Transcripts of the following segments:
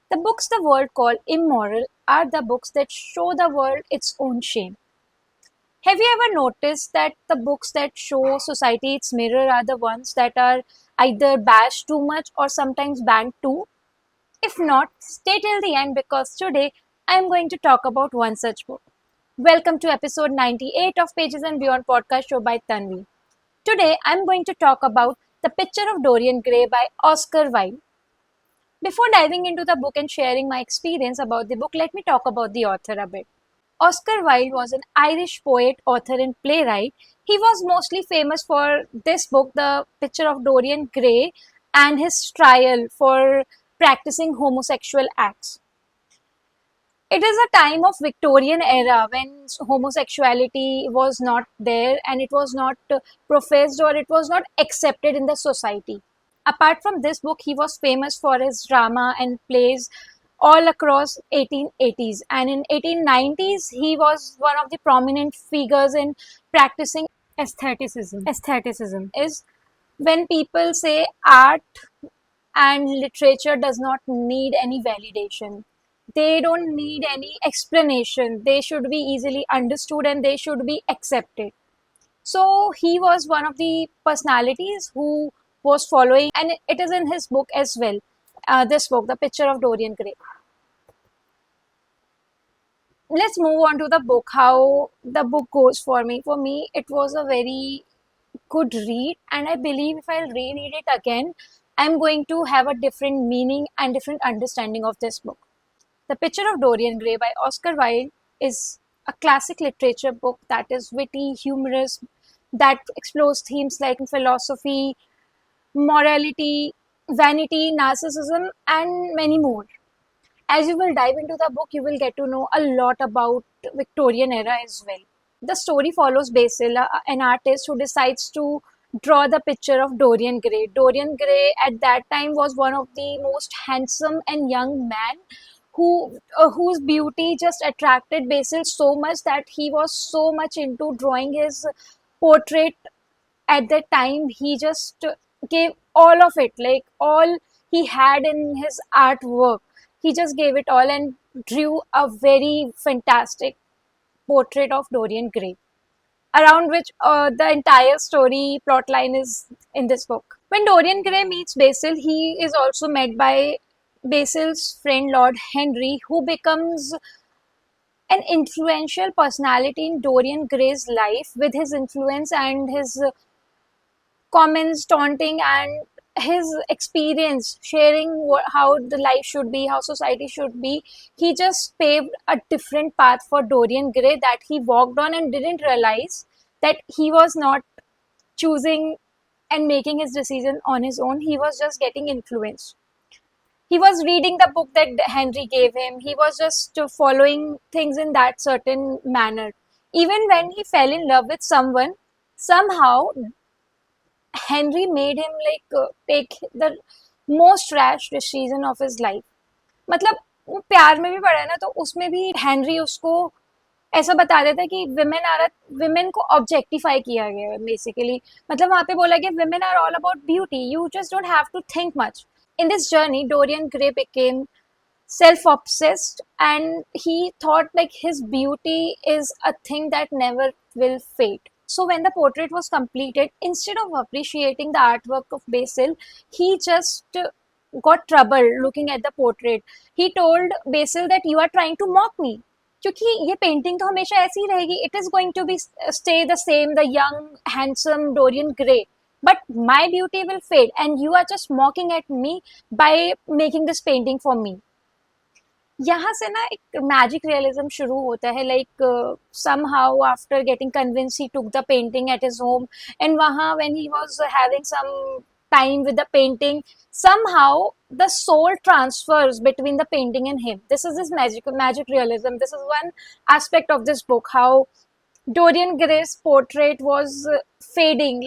The books the world call immoral are the books that show the world its own shame. Have you ever noticed that the books that show society its mirror are the ones that are either bashed too much or sometimes banned too? If not, stay till the end because today I am going to talk about one such book. Welcome to episode 98 of Pages and Beyond podcast show by Tanvi. Today I am going to talk about The Picture of Dorian Gray by Oscar Wilde. Before diving into the book and sharing my experience about the book, let me talk about the author a bit. Oscar Wilde was an Irish poet, author, and playwright. He was mostly famous for this book, The Picture of Dorian Gray, and his trial for practicing homosexual acts. It is a time of Victorian era when homosexuality was not there and it was not professed or it was not accepted in the society. Apart from this book, he was famous for his drama and plays all across 1880s, and in 1890s he was one of the prominent figures in practicing aestheticism is when people say art and literature does not need any validation. They don't need any explanation. They should be easily understood and they should be accepted. So he was one of the personalities who was following, and it is in his book as well. This book, The Picture of Dorian Gray. Let's move on to the book. How the book goes for me. For me, it was a very good read, and I believe if I'll reread it again, I'm going to have a different meaning and different understanding of this book. The Picture of Dorian Gray by Oscar Wilde is a classic literature book that is witty, humorous, that explores themes like philosophy, morality, vanity, narcissism, and many more. As you will dive into the book, you will get to know a lot about Victorian era as well. The story follows Basil, an artist who decides to draw the picture of Dorian Gray. Dorian Gray at that time was one of the most handsome and young man whose beauty just attracted Basil so much that he was so much into drawing his portrait. At that time he just gave all of it, like all he had in his artwork, he just gave it all and drew a very fantastic portrait of Dorian Gray, around which the entire story plotline is in this book. When Dorian Gray meets Basil, he is also met by Basil's friend Lord Henry, who becomes an influential personality in Dorian Gray's life with his influence and his comments, taunting, and his experience, sharing how the life should be, how society should be. He just paved a different path for Dorian Gray that he walked on and didn't realize that he was not choosing and making his decision on his own. He was just getting influenced. He was reading the book that Henry gave him. He was just following things in that certain manner. Even when he fell in love with someone, somehow Henry made him take the most rash decision of his life. मतलब वो प्यार में भी पड़ा है ना, तो उसमें भी हेनरी उसको ऐसा बता देता है कि विमेन को ऑब्जेक्टिफाई किया गया है बेसिकली. मतलब वहाँ पे बोला कि women are all about beauty, you just don't have to think much. In this journey, Dorian Gray became self-obsessed and he thought like his beauty is a thing that never will fade. So when the portrait was completed, instead of appreciating the artwork of Basil, he just got trouble looking at the portrait. He told Basil that you are trying to mock me. क्योंकि ये painting तो हमेशा ऐसी ही रहेगी. It is going to be stay the same, the young, handsome Dorian Gray. But my beauty will fade and you are just mocking at me by making this painting for me. यहाँ से ना एक magic realism शुरू होता है. Like somehow after getting convinced, he took the painting at his home, and वहाँ when he was having some time with the painting, somehow the soul transfers between the painting and him. This is this magic realism. This is one aspect of this book, how Dorian Gray's portrait was fading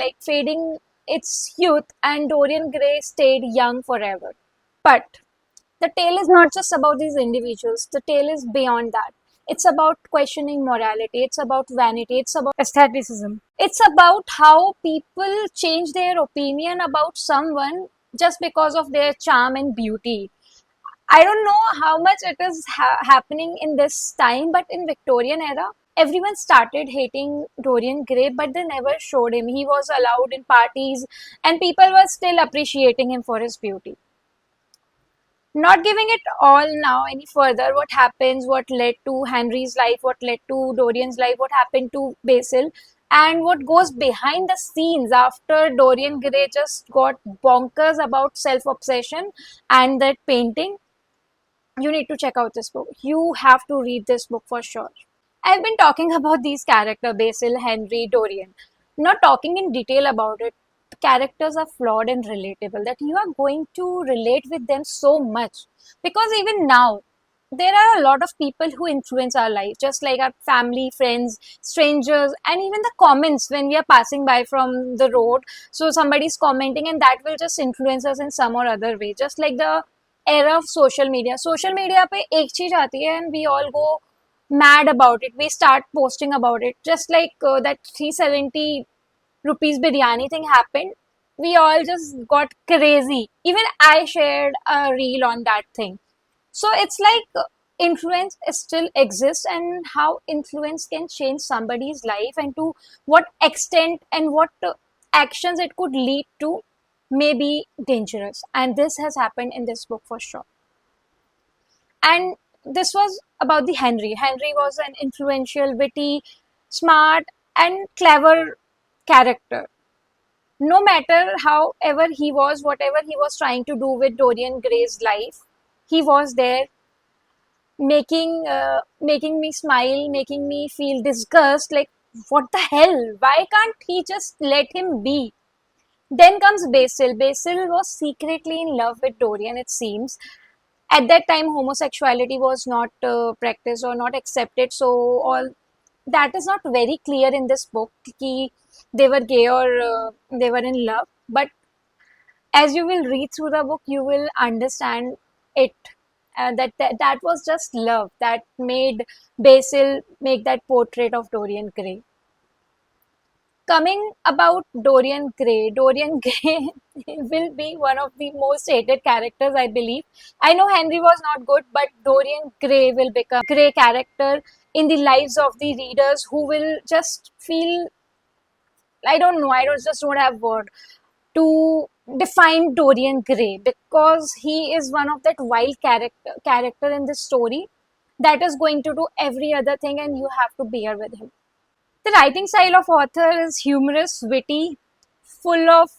its youth, and Dorian Gray stayed young forever. But the tale is not just about these individuals, the tale is beyond that. It's about questioning morality, it's about vanity, it's about aestheticism. It's about how people change their opinion about someone just because of their charm and beauty. I don't know how much it is happening in this time, but in Victorian era, everyone started hating Dorian Gray, but they never showed him. He was allowed in parties, and people were still appreciating him for his beauty. Not giving it all now any further, what happens, what led to Henry's life, what led to Dorian's life, what happened to Basil, and what goes behind the scenes after Dorian Gray just got bonkers about self obsession and that painting. You need to check out this book. You have to read this book for sure. I've been talking about these characters, Basil, Henry, Dorian, not talking in detail about it. The characters are flawed and relatable, that you are going to relate with them so much. Because even now, there are a lot of people who influence our life, just like our family, friends, strangers, and even the comments when we are passing by from the road. So somebody's commenting, and that will just influence us in some or other way. Just like the era of social media. Social media पे एक चीज आती है and we all go mad about it. We start posting about it. Just like that 370 rupees biryani thing happened, we all just got crazy. Even I shared a reel on that thing. So it's like influence still exists, and how influence can change somebody's life and to what extent and what actions it could lead to may be dangerous. And this has happened in this book for sure. And this was about the Henry. Henry was an influential, witty, smart, and clever character. No matter however he was, whatever he was trying to do with Dorian Gray's life, he was there making me smile, making me feel disgust. Like, what the hell? Why can't he just let him be? Then comes Basil. Basil was secretly in love with Dorian, it seems. At that time, homosexuality was not practiced or not accepted, so all that is not very clear in this book ki they were gay or they were in love. But as you will read through the book, you will understand it, that was just love that made Basil make that portrait of Dorian Gray. Coming about Dorian Gray will be one of the most hated characters, I believe. I know Henry was not good, but Dorian Gray will become Gray character in the lives of the readers who will just feel, I don't know, just don't have word to define Dorian Gray, because he is one of that wild character in this story that is going to do every other thing, and you have to bear with him. The writing style of author is humorous, witty, full of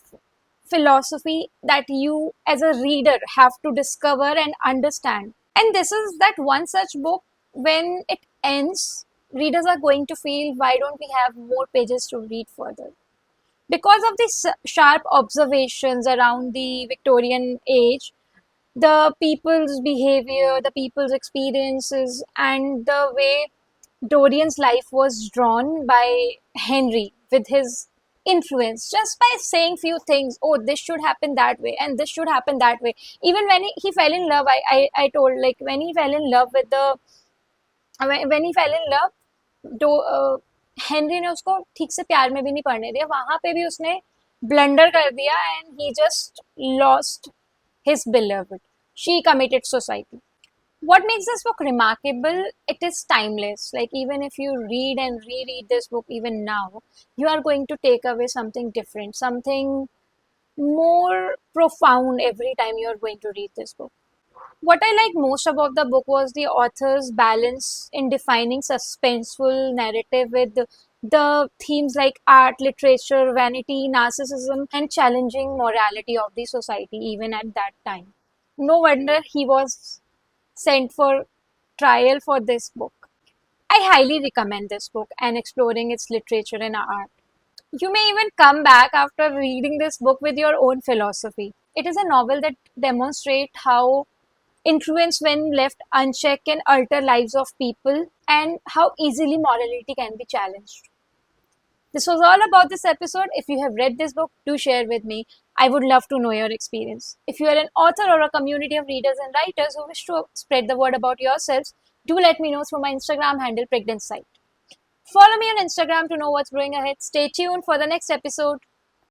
philosophy that you as a reader have to discover and understand. And this is that one such book, when it ends, readers are going to feel, why don't we have more pages to read further? Because of these sharp observations around the Victorian age, the people's behavior, the people's experiences, and the way Dorian's life was drawn by Henry with his influence, just by saying few things. Oh, this should happen that way, and this should happen that way. Even when he fell in love, I told, like, when he fell in love with the when he fell in love, दो Henry ने उसको ठीक से प्यार में भी नहीं पड़ने दिया, वहां पे भी उसने ब्लंडर कर दिया, and he just lost his beloved. She committed suicide. What makes this book remarkable? It is timeless. Like, even if you read and reread this book even now, you are going to take away something different, something more profound every time you are going to read this book. What I like most about the book was the author's balance in defining suspenseful narrative with the themes like art, literature, vanity, narcissism, and challenging morality of the society, even at that time. No wonder he was sent for trial for this book. I highly recommend this book and exploring its literature and art. You may even come back after reading this book with your own philosophy. It is a novel that demonstrates how influence, when left unchecked, can alter lives of people, and how easily morality can be challenged. This was all about this episode. If you have read this book, do share with me. I would love to know your experience. If you are an author or a community of readers and writers who wish to spread the word about yourselves, do let me know through my Instagram handle, Pregnant Site. Follow me on Instagram to know what's brewing ahead. Stay tuned for the next episode.